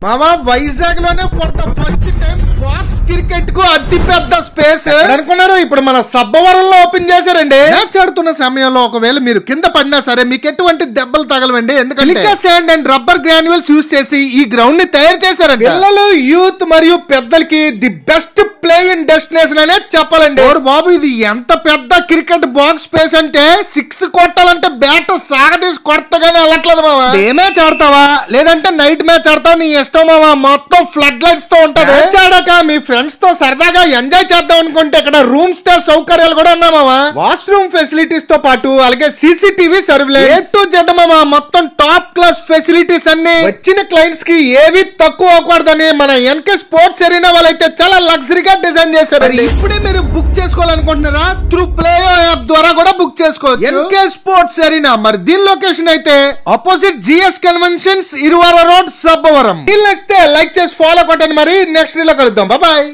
మామా వైజాగ్ లోనే for the first time box cricket కు అతి పెద్ద స్పేస్ అనుకున్నారు. ఇప్పుడు మన సబ్బవరంలో ఓపెన్ చేశారండి. మ్యాచ్ ఆడుతున్న సమయంలో ఒకవేళ మీరు కింద పడినా సరే మీకు ఎటువంటి దెబ్బలు తగలవండి. ఎందుకంటే sand and rubber granules use చేసి ఈ గ్రౌండ్ ని తయారు చేశారండి. పిల్లలు, యూత్ మరియు పెద్దలకి ది బెస్ట్ ప్లేయింగ్ డెస్టినేషన్ అనే చెప్పాలండి. ఓరు బాబు, ఇది ఎంత పెద్ద క్రికెట్ బాక్స్ స్పేస్ అంటే 6 కొట్టాలంటే బ్యాట్ సాగదీసి కొడతగానే వెళ్ళట్లేదు మావా. డే మ్యాచ్ ఆడతావా లేదంటే నైట్ మ్యాచ్ ఆడతావా నీ ఇష్టం మావా. మొత్తం ఫ్లడ్ లైట్స్ తో ఉంటది. ఆడాక మీ ఫ్రెండ్స్ తో సరదాగా ఎంజాయ్ చేద్దాం అనుకుంటే ఇక్కడ రూమ్స్ తో సౌకర్యాలు కూడా ఉన్నా మావా. వాష్రూమ్ ఫెసిలిటీస్ తో పాటు అలాగే CCTV surveillance A to Z మావా. మొత్తం టాప్ క్లాస్ ఫెసిలిటీస్ అన్ని వచ్చిన క్లయింట్స్ కి ఏవి తక్కువ అవ్వకూడదని మన ఎన్కే స్పోర్ట్స్ ఎరీనా వాళ్ళైతే చాలా లగ్జరీగా డిజైన్ చేశారు. ఇప్పుడే మీరు బుక్ చేసుకోవాలనుకుంటున్నారా? త్రూ ప్లేయో యాప్ ద్వారా కూడా బుక్ చేసుకోవచ్చు. NK sports arena. మరి దీని లొకేషన్ అయితే ఆపోజిట్ జిఎస్ కన్వెన్షన్స్ ఇరువర రోడ్ సబ్బవరం. నచ్చితే లైక్ చేసి ఫాలో కొట్టండి. మరి నెక్స్ట్ వీడియోలో కలుద్దాం. బాయ్.